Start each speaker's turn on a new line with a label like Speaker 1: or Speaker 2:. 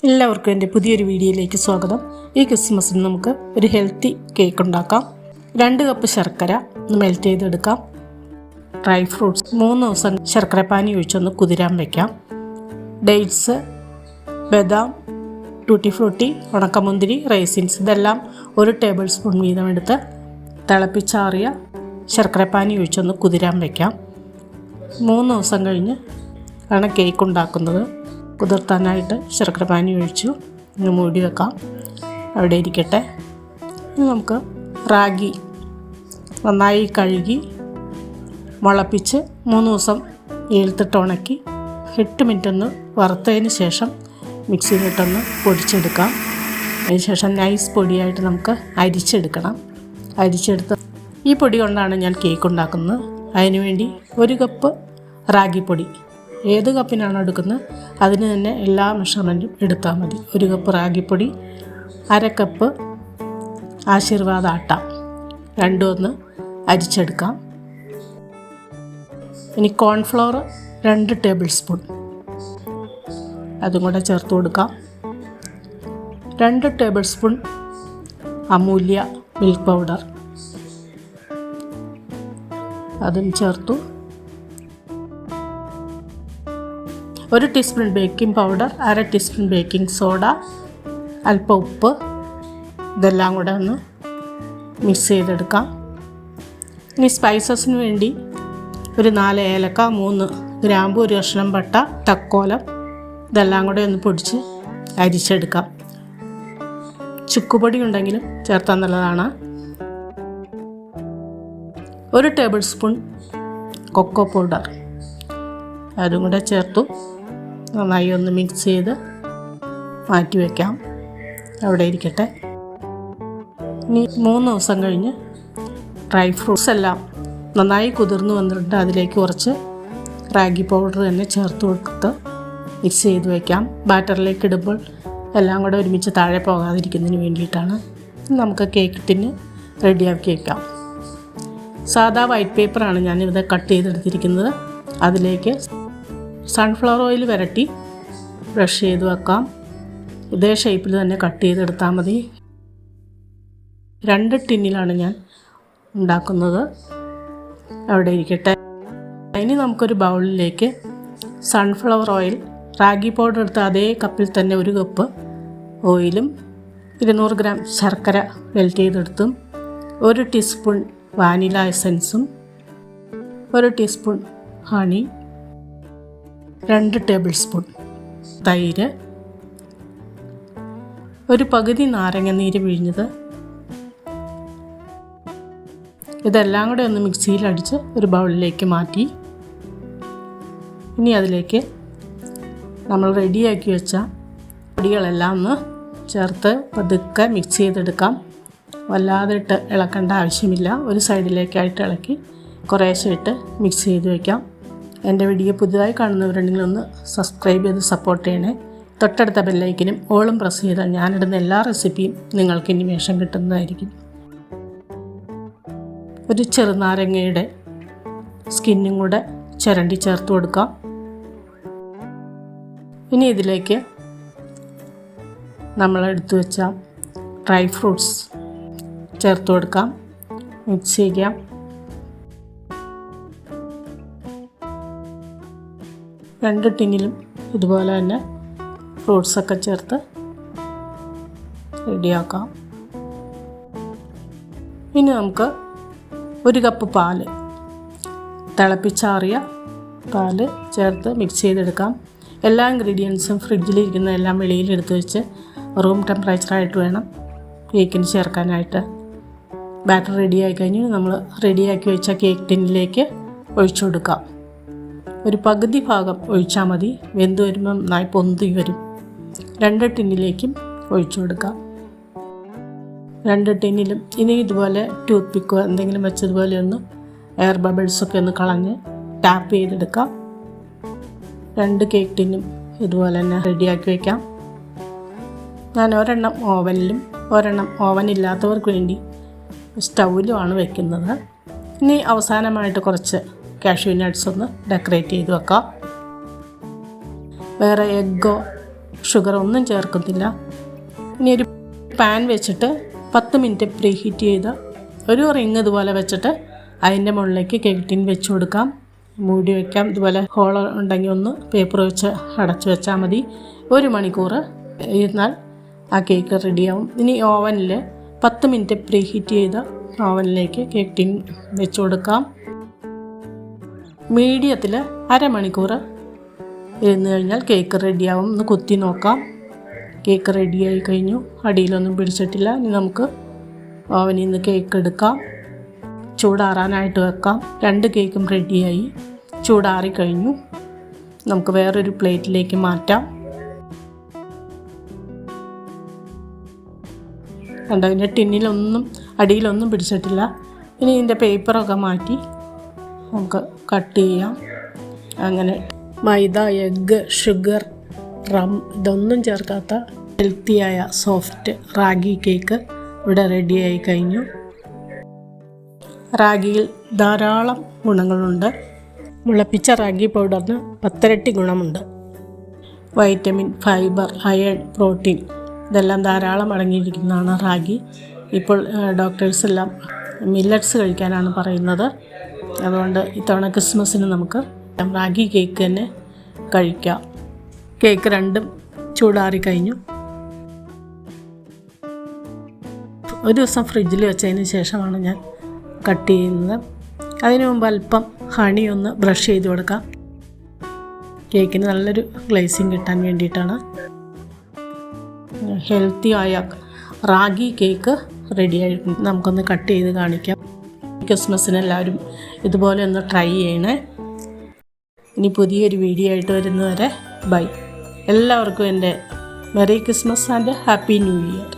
Speaker 1: എല്ലാവർക്കും എൻ്റെ പുതിയൊരു വീഡിയോയിലേക്ക് സ്വാഗതം. ഈ ക്രിസ്മസിന് നമുക്ക് ഒരു ഹെൽത്തി കേക്ക് ഉണ്ടാക്കാം. 2 കപ്പ് ശർക്കര മെൽറ്റ് ചെയ്തെടുക്കാം. ഡ്രൈ ഫ്രൂട്ട്സ് 3 ദിവസം ശർക്കരപ്പാനി ഒഴിച്ചൊന്ന് കുതിരാൻ വയ്ക്കാം. ഡേറ്റ്സ്, ബദാം, ടൂട്ടി ഫ്രൂട്ടി, ഉണക്കമുന്തിരി, റൈസിൻസ് ഇതെല്ലാം 1 ടേബിൾ സ്പൂൺ വീതം എടുത്ത് തിളപ്പിച്ചാറിയ ശർക്കരപ്പാനി ഒഴിച്ചൊന്ന് കുതിരാൻ വയ്ക്കാം. 3 ദിവസം കഴിഞ്ഞ് ആണ് കേക്ക് ഉണ്ടാക്കുന്നത്. കുതിർത്താനായിട്ട് ശർക്കരപ്പാനി ഒഴിച്ചു ഇന്ന് മൂടി വെക്കാം, അവിടെ ഇരിക്കട്ടെ. ഇനി നമുക്ക് റാഗി നന്നായി കഴുകി മുളപ്പിച്ച് 3 ദിവസം വെയിലത്തിട്ട് ഉണക്കി 8 മിനിറ്റ് ഒന്ന് വറുത്തതിന് ശേഷം മിക്സിയിലിട്ടൊന്ന് പൊടിച്ചെടുക്കാം. അതിനുശേഷം നൈസ് പൊടിയായിട്ട് നമുക്ക് അരിച്ചെടുക്കണം. അരിച്ചെടുത്ത് ഈ പൊടി കൊണ്ടാണ് ഞാൻ കേക്ക് ഉണ്ടാക്കുന്നത്. അതിനുവേണ്ടി 1 കപ്പ് റാഗിപ്പൊടി, ഏത് കപ്പിനാണോ എടുക്കുന്നത് അതിന് തന്നെ എല്ലാ മെഷർമെൻറ്റും എടുത്താൽ മതി. 1 കപ്പ് റാഗിപ്പൊടി, 1/2 കപ്പ് ആശീർവാദ ആട്ട, രണ്ടും ഒന്ന് അരിച്ചെടുക്കാം. ഇനി കോൺഫ്ലവർ 2 ടേബിൾ സ്പൂൺ അതും കൂടെ ചേർത്ത് കൊടുക്കാം. 2 ടേബിൾ സ്പൂൺ അമൂല്യ മിൽക്ക് പൗഡർ അതും ചേർത്തു. 1 teaspoon baking powder, 1/2 teaspoon baking soda, അല്പം ഉപ്പ്, ഇതെല്ലാം കൂടെ ഒന്ന് മിക്സ് ചെയ്തെടുക്കാം. ഇനി സ്പൈസസിന് വേണ്ടി ഒരു 4 ഏലക്ക, 3 ഗ്രാമ്പു, 1 കഷ്ണം പട്ട, തക്കോലം ഇതെല്ലാം കൂടെ ഒന്ന് പൊടിച്ച് അരിച്ചെടുക്കാം. ചുക്കുപൊടി ഉണ്ടെങ്കിലും ചേർത്താൽ നല്ലതാണ്. 1 ടേബിൾ സ്പൂൺ കൊക്കോ പൗഡർ അതും കൂടെ ചേർത്തു നന്നായി ഒന്ന് മിക്സ് ചെയ്ത് മാറ്റി വയ്ക്കാം, അവിടെ ഇരിക്കട്ടെ. ഇനി 3 ദിവസം കഴിഞ്ഞ് ഡ്രൈ ഫ്രൂട്ട്സ് എല്ലാം നന്നായി കുതിർന്ന് വന്നിട്ട് അതിലേക്ക് കുറച്ച് റാഗി പൗഡർ തന്നെ ചേർത്ത് കൊടുത്ത് മിക്സ് ചെയ്ത് വയ്ക്കാം. ബാറ്ററിലേക്ക് ഇടുമ്പോൾ എല്ലാം കൂടെ ഒരുമിച്ച് താഴെ പോകാതിരിക്കുന്നതിന് വേണ്ടിയിട്ടാണ്. നമുക്ക് കേക്ക് ടിന് റെഡിയാക്കി വയ്ക്കാം. സാധാ വൈറ്റ് പേപ്പറാണ് ഞാനിവിടെ കട്ട് ചെയ്തെടുത്തിരിക്കുന്നത്. അതിലേക്ക് സൺഫ്ലവർ ഓയിൽ പുരട്ടി ബ്രഷ് ചെയ്ത് വെക്കാം. ഇതേ ഷേപ്പിൽ തന്നെ കട്ട് ചെയ്തെടുത്താൽ മതി. 2 ടിന്നിലാണ് ഞാൻ ഉണ്ടാക്കുന്നത്, അവിടെ ഇരിക്കട്ടെ. ഇനി നമുക്കൊരു ബൗളിലേക്ക് സൺഫ്ലവർ ഓയിൽ, റാഗി പൗഡർ എടുത്ത അതേ കപ്പിൽ തന്നെ 1 കപ്പ് ഓയിലും 200 ഗ്രാം ശർക്കര മെൽറ്റ് ചെയ്തെടുത്തും 1 ടീസ്പൂൺ വാനില എസൻസും 1 ടീസ്പൂൺ ഹണി, 2 ടേബിൾ സ്പൂൺ തൈര്, ഒരു പകുതി നാരങ്ങ നീര് പിഴിഞ്ഞത്, ഇതെല്ലാം കൂടെ ഒന്ന് മിക്സിയിൽ അടിച്ച് ഒരു ബൗളിലേക്ക് മാറ്റി. ഇനി അതിലേക്ക് നമ്മൾ റെഡിയാക്കി വെച്ച പൊടികളെല്ലാം ഒന്ന് ചേർത്ത് പതുക്കെ മിക്സ് ചെയ്തെടുക്കാം. വല്ലാതെ ഇട്ട് ഇളക്കേണ്ട ആവശ്യമില്ല. ഒരു സൈഡിലേക്കായിട്ട് ഇളക്കി കുറേശ്ശെ ഇട്ട് മിക്സ് ചെയ്ത് വയ്ക്കാം. എൻ്റെ വീഡിയോ പുതുതായി കാണുന്നവരുണ്ടെങ്കിൽ ഒന്ന് സബ്സ്ക്രൈബ് ചെയ്ത് സപ്പോർട്ട് ചെയ്യണേ. തൊട്ടടുത്ത ബെല്ലൈക്കനും ഓളും പ്രസ് ചെയ്താൽ ഞാനിടുന്ന എല്ലാ റെസിപ്പിയും നിങ്ങൾക്ക് ഇനിമേഷം കിട്ടുന്നതായിരിക്കും. ഒരു ചെറുനാരങ്ങയുടെ സ്കിന്നും കൂടെ ചിരണ്ടി ചേർത്ത് കൊടുക്കാം. ഇനി ഇതിലേക്ക് നമ്മൾ എടുത്തു വെച്ച ഡ്രൈ ഫ്രൂട്ട്സ് ചേർത്ത് കൊടുക്കാം, മിക്സ് ചെയ്യാം. രണ്ട് ടിന്നിലും ഇതുപോലെ തന്നെ ഫ്രൂട്ട്സൊക്കെ ചേർത്ത് റെഡിയാക്കാം. ഇനി നമുക്ക് 1 കപ്പ് പാല്, തിളപ്പിച്ചാറിയ പാല് ചേർത്ത് മിക്സ് ചെയ്തെടുക്കാം. എല്ലാ ഇൻഗ്രീഡിയൻസും ഫ്രിഡ്ജിലിരിക്കുന്ന എല്ലാം വെളിയിലെടുത്ത് വെച്ച് റൂം ടെമ്പറേച്ചറായിട്ട് വേണം കേക്കിന് ചേർക്കാനായിട്ട്. ബാറ്റർ റെഡിയായി കഴിഞ്ഞ് നമ്മൾ റെഡിയാക്കി വെച്ച കേക്ക് ടിന്നിലേക്ക് ഒഴിച്ചു കൊടുക്കാം. ഒരു പകുതി ഭാഗം ഒഴിച്ചാൽ മതി, വെന്ത് വരുമ്പോൾ നന്നായി പൊന്തി വരും. 2 ടിന്നിലേക്കും ഒഴിച്ചു കൊടുക്കാം. 2 ടിന്നിലും ഇനി ഇതുപോലെ ടൂത്ത് പിക്കോ എന്തെങ്കിലും വെച്ചതുപോലെ ഒന്ന് എയർ ബബിൾസൊക്കെ ഒന്ന് കളഞ്ഞ് ടാപ്പ് ചെയ്തെടുക്കാം. 2 കേക്ക് ടിന്നും ഇതുപോലെ തന്നെ റെഡിയാക്കി വയ്ക്കാം. ഞാൻ 1 ഓവനിലും 1 ഓവനില്ലാത്തവർക്ക് വേണ്ടി സ്റ്റൗവിലുമാണ് വയ്ക്കുന്നത്. ഇനി അവസാനമായിട്ട് കുറച്ച് കാഷ്യൂ നട്ട്സ് ഒന്ന് ഡെക്കറേറ്റ് ചെയ്ത് വെക്കാം. വേറെ എഗ്ഗോ ഷുഗർ ഒന്നും ചേർക്കുന്നില്ല. ഇനി ഒരു പാൻ വെച്ചിട്ട് 10 മിനിറ്റ് പ്രീ ഹീറ്റ് ചെയ്ത് ഒരു റിങ് ഇതുപോലെ വെച്ചിട്ട് അതിൻ്റെ മുകളിലേക്ക് കേക്ക് ടിൻ വെച്ച് കൊടുക്കാം. മൂടി വയ്ക്കാം. ഇതുപോലെ ഹോൾ ഉണ്ടെങ്കിൽ ഒന്ന് പേപ്പർ വെച്ച് അടച്ചു വെച്ചാൽ മതി. 1 മണിക്കൂർ ഇരുന്നാൽ ആ കേക്ക് റെഡിയാവും. ഇനി ഓവനിൽ 10 മിനിറ്റ് പ്രീ ഹീറ്റ് ചെയ്ത് ഓവനിലേക്ക് കേക്ക് ടിൻ വെച്ച് കൊടുക്കാം. മീഡിയത്തിൽ അരമണിക്കൂർ ഇരുന്ന് കഴിഞ്ഞാൽ കേക്ക് റെഡിയാവും. ഒന്ന് കുത്തി നോക്കാം. കേക്ക് റെഡിയായി കഴിഞ്ഞു. അടിയിലൊന്നും പിടിച്ചിട്ടില്ല. ഇനി നമുക്ക് ഓവനിൽ നിന്ന് കേക്ക് എടുക്കാം. ചൂടാറാനായിട്ട് വെക്കാം. 2 കേക്കും റെഡിയായി. ചൂടാറി കഴിഞ്ഞു. നമുക്ക് വേറൊരു പ്ലേറ്റിലേക്ക് മാറ്റാം. കണ്ടോ, ഇതിൻ്റെ ടിന്നിലൊന്നും അടിയിലൊന്നും പിടിച്ചിട്ടില്ല. ഇനി ഇതിൻ്റെ പേപ്പറൊക്കെ മാറ്റി നമുക്ക് കട്ട് ചെയ്യാം. അങ്ങനെ മൈദ, എഗ്ഗ്, ഷുഗർ, റം ഇതൊന്നും ചേർക്കാത്ത ഹെൽത്തിയായ സോഫ്റ്റ് റാഗി കേക്ക് ഇവിടെ റെഡിയായി കഴിഞ്ഞു. റാഗിയിൽ ധാരാളം ഗുണങ്ങളുണ്ട്. മുളപ്പിച്ച റാഗി പൗഡറിന് 10 ഇരട്ടി ഗുണമുണ്ട്. വൈറ്റമിൻ, ഫൈബർ, അയൺ, പ്രോട്ടീൻ ഇതെല്ലാം ധാരാളം അടങ്ങിയിരിക്കുന്നതാണ് റാഗി. ഇപ്പോൾ ഡോക്ടേഴ്സ് എല്ലാം മില്ലറ്റ്സ് കഴിക്കാനാണ് പറയുന്നത്. അതുകൊണ്ട് ഇത്തവണ ക്രിസ്മസിന് നമുക്ക് റാഗി കേക്ക് തന്നെ കഴിക്കാം. കേക്ക് രണ്ടും ചൂടാറി കഴിഞ്ഞു. ഒരു ദിവസം ഫ്രിഡ്ജിൽ വെച്ചതിന് ശേഷമാണ് ഞാൻ കട്ട് ചെയ്യുന്നത്. അതിനു മുമ്പ് അല്പം ഹണി ഒന്ന് ബ്രഷ് ചെയ്ത് കൊടുക്കാം. കേക്കിന് നല്ലൊരു ഗ്ലേസിങ് കിട്ടാൻ വേണ്ടിയിട്ടാണ്. ഹെൽത്തിയായ റാഗി കേക്ക് റെഡിയായിട്ടുണ്ട്. നമുക്കൊന്ന് കട്ട് ചെയ്ത് കാണിക്കാം. ക്രിസ്മസിന് എല്ലാവരും ഇതുപോലെ ഒന്ന് ട്രൈ ചെയ്യണേ. ഇനി പുതിയൊരു വീഡിയോ ആയിട്ട് വരുന്നവരെ ബൈ. എല്ലാവർക്കും എൻ്റെ merry Christmas and happy new year.